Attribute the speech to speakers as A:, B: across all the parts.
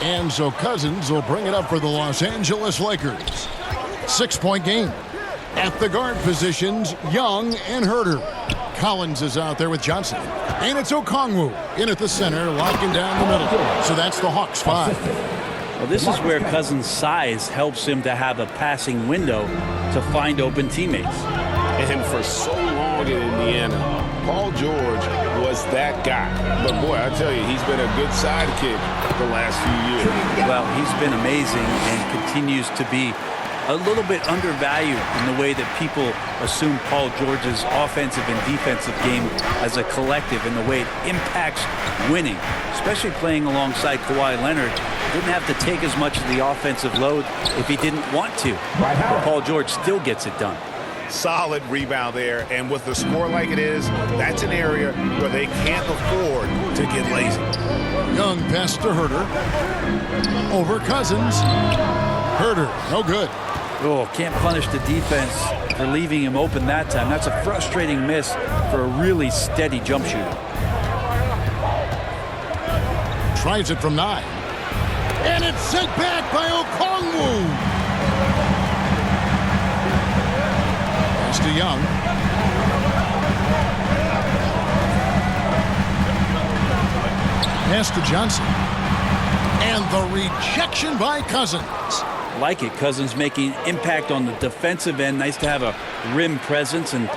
A: And so Cousins will bring it up for the Los Angeles Lakers. 6-point game. At the guard positions, Young and Herter. Collins is out there with Johnson. And it's Okongwu in at the center, locking down the middle. So that's the Hawks 5.
B: Well, this is where Cousins' size helps him to have a passing window to find open teammates.
C: And for so long in Indiana, Paul George was that guy. But, boy, I tell you, he's been a good sidekick the last few years.
B: Well, he's been amazing and continues to be a little bit undervalued in the way that people assume Paul George's offensive and defensive game as a collective and the way it impacts winning, especially playing alongside Kawhi Leonard. Didn't have to take as much of the offensive load if he didn't want to. But Paul George still gets it done.
C: Solid rebound there, and with the score like it is, that's an area where they can't afford to get lazy.
A: Young pass to Herter. Over Cousins. Herter, no good.
B: Oh, can't punish the defense for leaving him open that time. That's a frustrating miss for a really steady jump shooter.
A: Tries it from 9. And it's sent back by Okongwu. Pass to Young. Pass to Johnson. And the rejection by Cousins.
B: Like it, Cousins making impact on the defensive end. Nice to have a rim presence and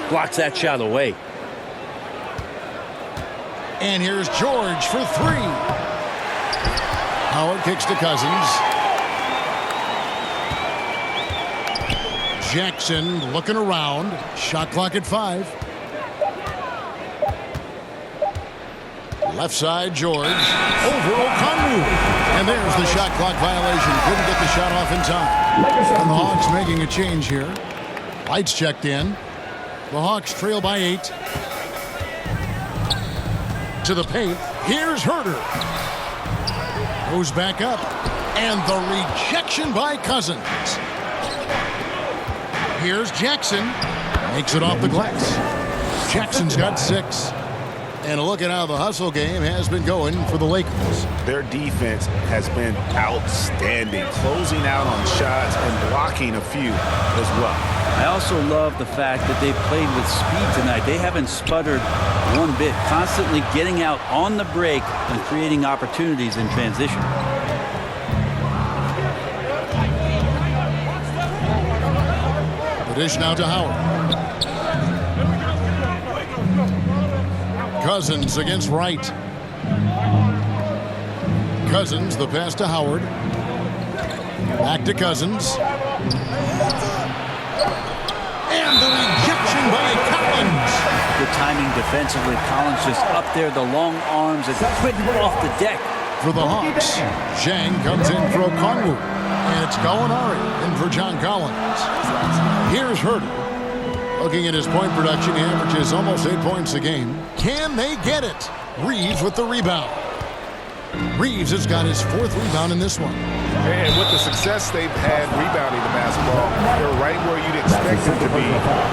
B: blocks that shot away.
A: And here's George for 3. Howard kicks to Cousins. Jackson looking around. Shot clock at 5. Left side, George. Over Okongwu. And there's the shot clock violation. Couldn't get the shot off in time. And the Hawks making a change here. Lights checked in. The Hawks trail by 8. To the paint. Here's Herter. Goes back up. And the rejection by Cousins. Here's Jackson. Makes it off the glass. Jackson's got 6. And a look at how the hustle game has been going for the Lakers.
C: Their defense has been outstanding, closing out on shots and blocking a few as well.
B: I also love the fact that they've played with speed tonight. They haven't sputtered one bit, constantly getting out on the break and creating opportunities in transition.
A: The dish now to Howard. Cousins against Wright. Cousins, the pass to Howard. Back to Cousins. And the rejection by Collins.
B: Good timing defensively. Collins just up there, the long arms, and quick off the deck.
A: For the Hawks, Zhang comes in for Okongwu. And it's Gallinari in for John Collins. Here's Herter. Looking at his point production, he averages almost 8 points a game. Can they get it? Reeves with the rebound. Reeves has got his 4th rebound in this one.
C: And with the success they've had rebounding the basketball, they're right where you'd expect them to be,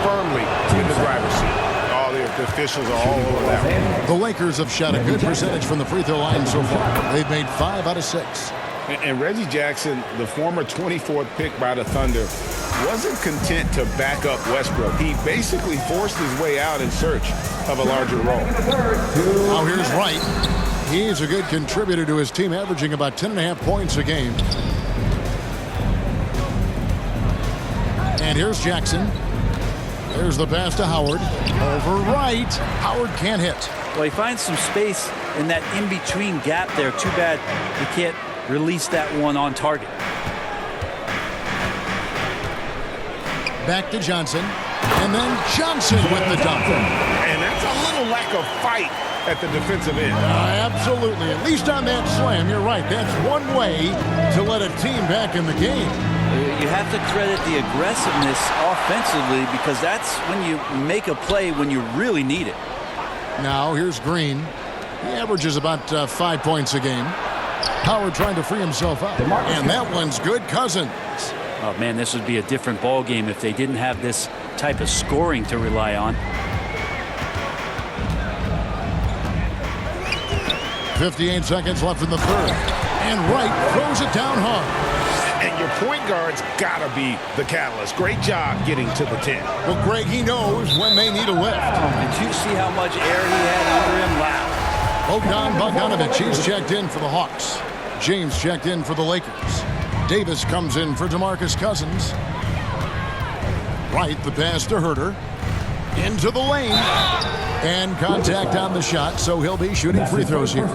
C: firmly in the driver's seat. All the officials are all over that one.
A: The Lakers have shot a good percentage from the free throw line so far. They've made 5 out of 6.
C: And Reggie Jackson, the former 24th pick by the Thunder, wasn't content to back up Westbrook. He basically forced his way out in search of a larger role.
A: Now here's Wright. He's a good contributor to his team, averaging about 10.5 points a game. And here's Jackson. There's the pass to Howard. Over Wright. Howard can't hit.
B: Well, he finds some space in that in-between gap there. Too bad he can't release that one on target.
A: Back to Johnson. And then Johnson with the dunk.
C: And that's a little lack of fight at the defensive end.
A: Absolutely. At least on that slam, you're right. That's one way to let a team back in the game.
B: You have to credit the aggressiveness offensively because that's when you make a play when you really need it.
A: Now here's Green. He averages about 5 points a game. Howard trying to free himself up. And that one's good. Cousins.
B: Oh, man, this would be a different ball game if they didn't have this type of scoring to rely on.
A: 58 seconds left in the third. And Wright throws it down hard.
C: And your point guard's got to be the catalyst. Great job getting to the 10.
A: Well, Greg, he knows when they need a lift.
B: Did you see how much air he had under him? Wow.
A: Bogdan Bogdanovic, he's checked in for the Hawks. James checked in for the Lakers. Davis comes in for DeMarcus Cousins. Wright, the pass to Herter. Into the lane. And contact on the shot, so he'll be shooting free throws here.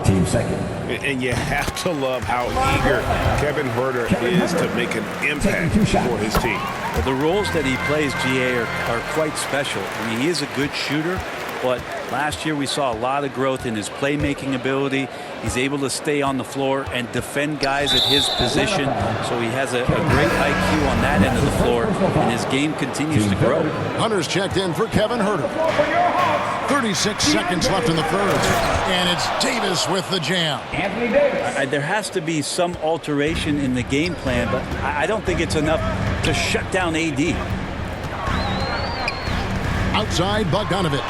D: Team second.
C: And you have to love how eager Kevin Herter is to make an impact for his team.
B: Well, the roles that he plays, GA, are quite special. I mean, he is a good shooter, but last year we saw a lot of growth in his playmaking ability. He's able to stay on the floor and defend guys at his position, so he has a great IQ on that end of the floor, and his game continues to grow.
A: Hunter's checked in for Kevin Herter. 36 seconds left in the third, and it's Davis with the jam.
D: Anthony Davis.
B: There has to be some alteration in the game plan, but I don't think it's enough to shut down AD.
A: Outside Bogdanovic.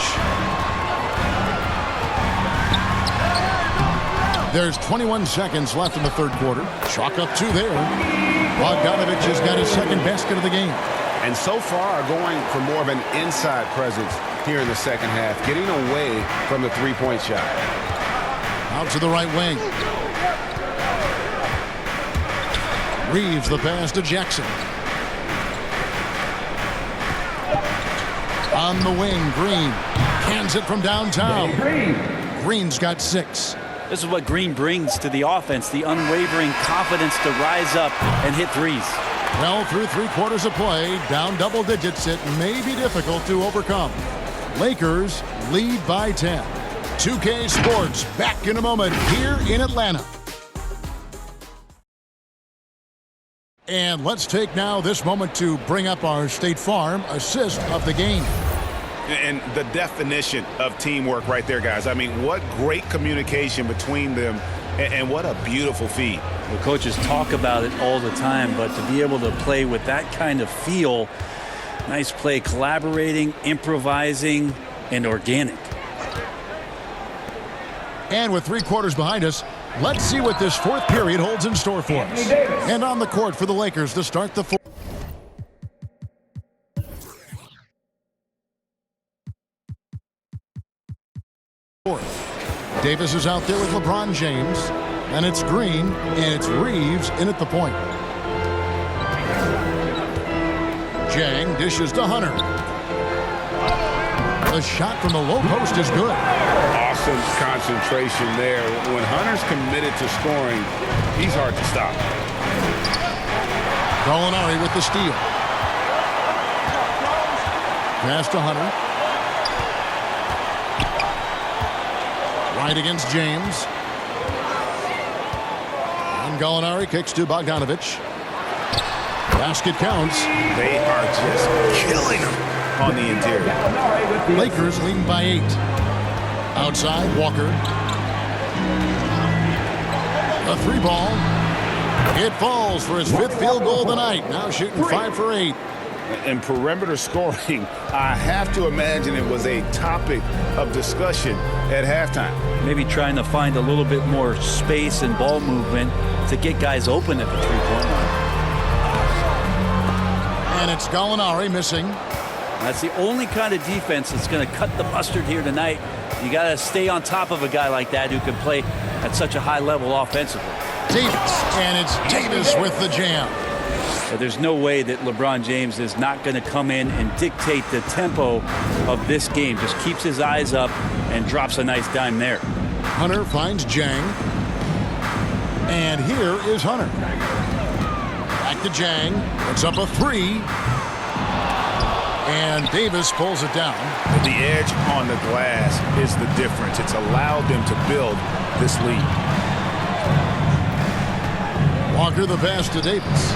A: There's 21 seconds left in the third quarter. Chalk up two there. Bogdanovic has got his second basket of the game.
C: And so far going for more of an inside presence here in the second half, getting away from the three-point shot.
A: Out to the right wing. Reeves the pass to Jackson. On the wing, Green hands it from downtown. Green's got 6.
B: This is what Green brings to the offense, the unwavering confidence to rise up and hit threes.
A: Well, through 3 quarters of play, down double digits, it may be difficult to overcome. Lakers lead by 10. 2K Sports back in a moment here in Atlanta. And let's take now this moment to bring up our State Farm assist of the game.
C: And the definition of teamwork right there, guys. I mean, what great communication between them, and what a beautiful feed.
B: The coaches talk about it all the time, but to be able to play with that kind of feel, nice play, collaborating, improvising, and organic.
A: And with 3 quarters behind us, let's see what this fourth period holds in store for us. And on the court for the Lakers to start the fourth. Davis is out there with LeBron James, and it's Green, and it's Reeves in at the point. Jang dishes to Hunter. The shot from the low post is good.
C: Awesome concentration there. When Hunter's committed to scoring, he's hard to stop.
A: Gallinari with the steal. Pass to Hunter. Right against James. And Gallinari kicks to Bogdanovic. Basket counts.
C: They are just killing him on the interior.
A: Lakers leading by 8. Outside, Walker. A 3 ball. It falls for his 5th field goal of the night. Now shooting 5 for 8.
C: And perimeter scoring, I have to imagine it was a topic of discussion at halftime.
B: Maybe trying to find a little bit more space and ball movement to get guys open at the three-point line.
A: And it's Gallinari missing.
B: That's the only kind of defense that's going to cut the mustard here tonight. You got to stay on top of a guy like that who can play at such a high level offensively.
A: Davis, and it's Davis with the jam.
B: But there's no way that LeBron James is not going to come in and dictate the tempo of this game. Just keeps his eyes up and drops a nice dime there.
A: Hunter finds Jang. And here is Hunter. Back to Jang. It's up a 3. And Davis pulls it down.
C: The edge on the glass is the difference. It's allowed them to build this lead.
A: Walker the pass to Davis.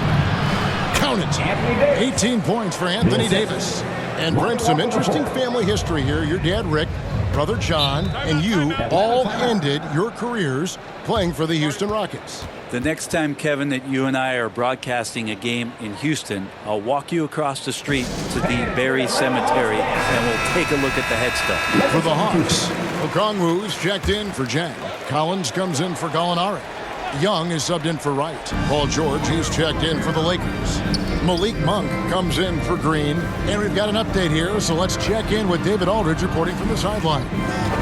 A: Count it. 18 points for Anthony Davis. And Brent, some interesting family history here. Your dad, Rick, brother John, and you all ended your careers playing for the Houston Rockets.
B: The next time, Kevin, that you and I are broadcasting a game in Houston, I'll walk you across the street to the Berry Cemetery, and we'll take a look at the headstone.
A: For the Hawks, Okongwu's checked in for Jang. Collins comes in for Gallinari. Young is subbed in for Wright. Paul George is checked in for the Lakers. Malik Monk comes in for Green. And we've got an update here, so let's check in with David Aldridge reporting from the sideline.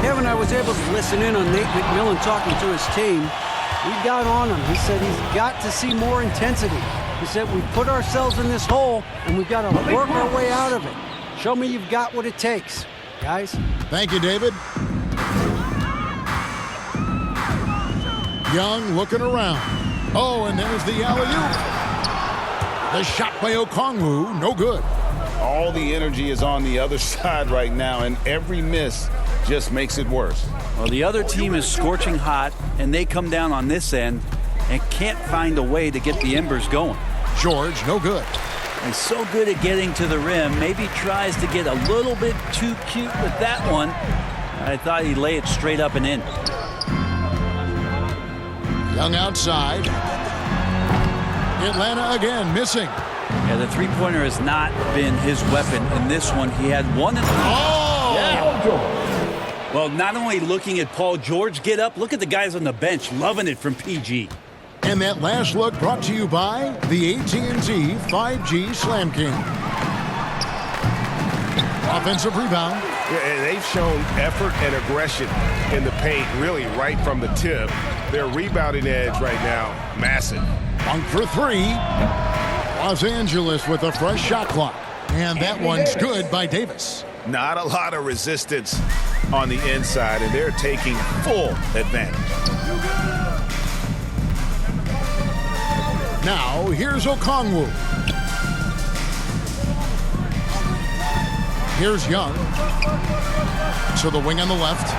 E: Kevin, I was able to listen in on Nate McMillan talking to his team. We got on him. He said he's got to see more intensity. He said we put ourselves in this hole, and we've got to work our way out of it. Show me you've got what it takes, guys.
A: Thank you, David. Young looking around. Oh, and there's the alley-oop. The shot by Okongwu, no good.
C: All the energy is on the other side right now, and every miss just makes it worse.
B: Well, the other team is scorching hot, and they come down on this end and can't find a way to get the embers going.
A: George, no good.
B: He's so good at getting to the rim, maybe tries to get a little bit too cute with that one. I thought he'd lay it straight up and in.
A: Young outside. Atlanta again missing.
B: Yeah, the three-pointer has not been his weapon. In this one, he had one in the lead.
A: Oh!
B: Yeah. Well, not only looking at Paul George get up, look at the guys on the bench loving it from PG.
A: And that last look brought to you by the AT&T 5G Slam King. Offensive rebound.
C: Yeah, and they've shown effort and aggression in the paint, really right from the tip. Their rebounding edge right now, massive.
A: Monk for three. Los Angeles with a fresh shot clock. And that one's good by Davis.
C: Not a lot of resistance on the inside, and they're taking full advantage.
A: Now, here's Okongwu. Here's Young. So the wing on the left.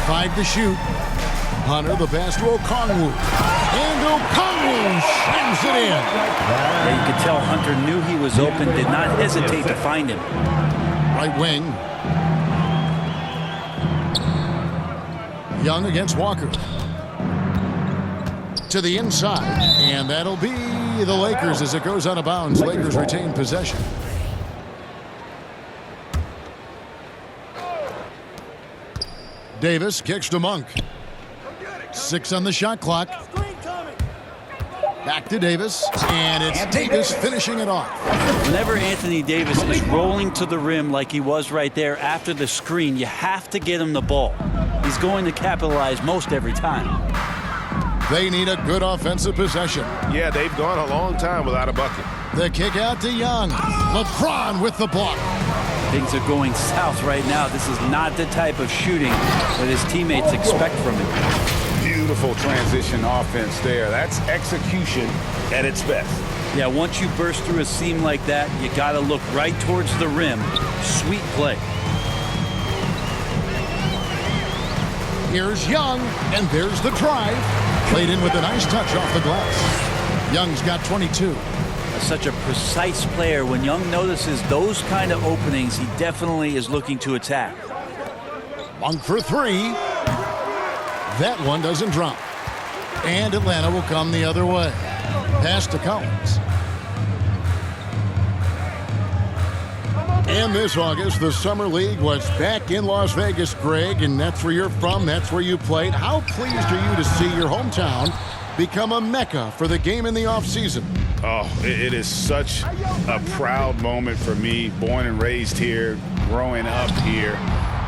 A: 5 to shoot. Hunter, the pass to Okongwu. And Okongwu slams it in.
B: Yeah, you could tell Hunter knew he was open, did not hesitate to find him.
A: Right wing. Young against Walker. To the inside. And that'll be the Lakers as it goes out of bounds. Lakers retain possession. Davis kicks to Monk. 6 on the shot clock. Back to Davis, and it's Davis finishing it off.
B: Whenever Anthony Davis is rolling to the rim like he was right there after the screen, you have to get him the ball. He's going to capitalize most every time.
A: They need a good offensive possession.
C: Yeah, they've gone a long time without a bucket.
A: The kick out to Young. LeBron with the block.
B: Things are going south right now. This is not the type of shooting that his teammates expect from him.
C: Beautiful transition offense there. That's execution at its best.
B: Yeah, once you burst through a seam like that, you got to look right towards the rim. Sweet play.
A: Here's Young, and there's the drive. Played in with a nice touch off the glass. Young's got 22.
B: Such a precise player. When Young notices those kind of openings, he definitely is looking to attack.
A: Monk for three. That one doesn't drop. And Atlanta will come the other way. Pass to Collins. And this August, the Summer League was back in Las Vegas, Greg, and that's where you're from, that's where you played. How pleased are you to see your hometown become a mecca for the game in the offseason?
C: Oh, it is such a proud moment for me, born and raised here, growing up here.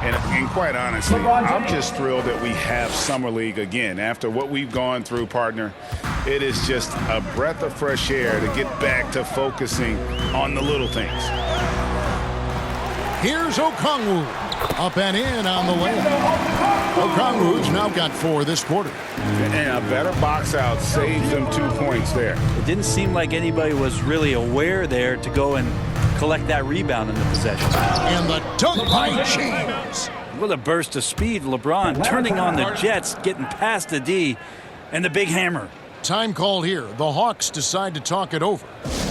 C: And quite honestly, I'm just thrilled that we have Summer League again. After what we've gone through, partner, it is just a breath of fresh air to get back to focusing on the little things.
A: Here's Okongwu. Up and in on the layup. Okongwu's now got 4 this quarter.
C: And a better box out saves them 2 points there.
B: It didn't seem like anybody was really aware there to go and collect that rebound in the possession.
A: And the dunk by James.
B: What a burst of speed. LeBron turning on the Jets, getting past the D, and the big hammer.
A: Time called here. The Hawks decide to talk it over.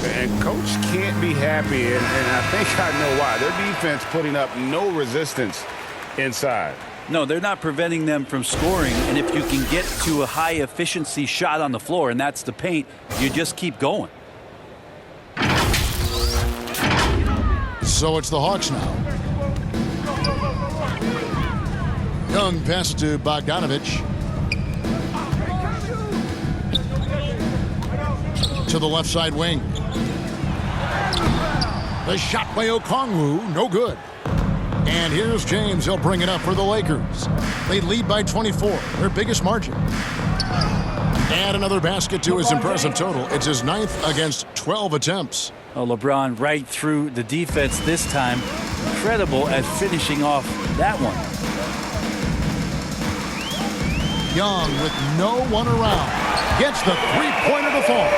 C: And Coach can't be happy, and I think I know why. Their defense putting up no resistance inside.
B: No, they're not preventing them from scoring, and if you can get to a high-efficiency shot on the floor, and that's the paint, you just keep going.
A: So it's the Hawks now. Young pass to Bogdanovich. to the left side wing. The shot by Okongwu, no good. And here's James. He'll bring it up for the Lakers. They lead by 24, their biggest margin. Add another basket to his impressive total. It's his 9th against 12 attempts.
B: Oh, LeBron right through the defense this time. Incredible at finishing off that one.
A: Young with no one around. Gets the three-pointer to fall.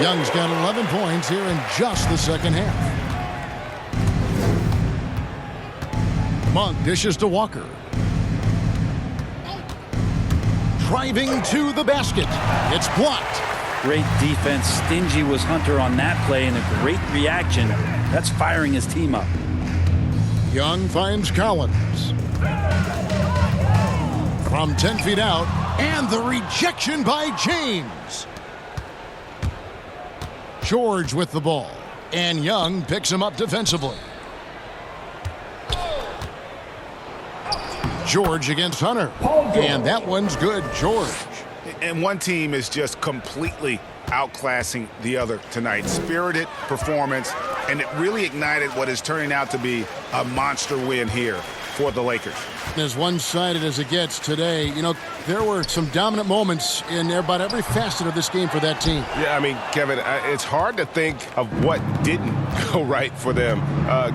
A: Young's got 11 points here in just the second half. Monk dishes to Walker. Driving to the basket. It's blocked.
B: Great defense. Stingy was Hunter on that play, and a great reaction. That's firing his team up.
A: Young finds Collins. From 10 feet out, and the rejection by James. George with the ball, and Young picks him up defensively. George against Hunter, and that one's good, George.
C: And one team is just completely outclassing the other tonight. Spirited performance, and it really ignited what is turning out to be a monster win here for the Lakers.
A: As one-sided as it gets today, you know, there were some dominant moments in about every facet of this game for that team.
F: Yeah, I mean, Kevin, it's hard to think of what didn't go right for them.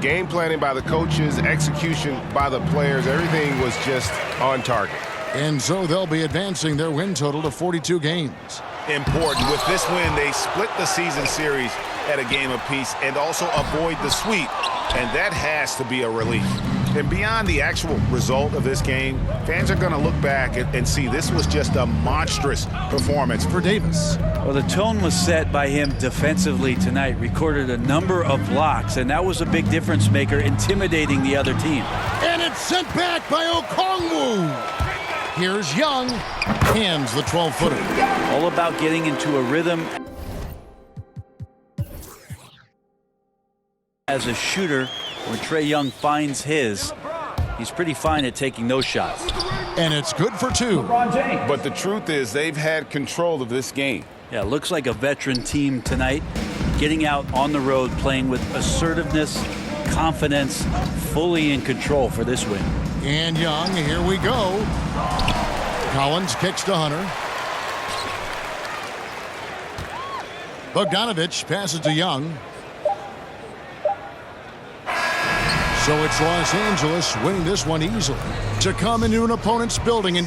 F: Game planning by the coaches, execution by the players, everything was just on target.
A: And so they'll be advancing their win total to 42 games.
C: Important. With this win, they split the season series at a game apiece and also avoid the sweep, and that has to be a relief. And beyond the actual result of this game, fans are going to look back and see this was just a monstrous performance for Davis.
B: Well, the tone was set by him defensively tonight. Recorded a number of blocks, and that was a big difference maker, intimidating the other team.
A: And it's sent back by Okongwu. Here's Young, hands the 12-footer.
B: All about getting into a rhythm. As a shooter, when Trae Young finds his, he's pretty fine at taking those shots.
A: And it's good for 2.
F: But the truth is they've had control of this game.
B: Yeah, looks like a veteran team tonight, getting out on the road, playing with assertiveness, confidence, fully in control for this win.
A: And Young, here we go. Collins kicks to Hunter. Bogdanovich passes to Young. So it's Los Angeles winning this one easily to come into an opponent's building and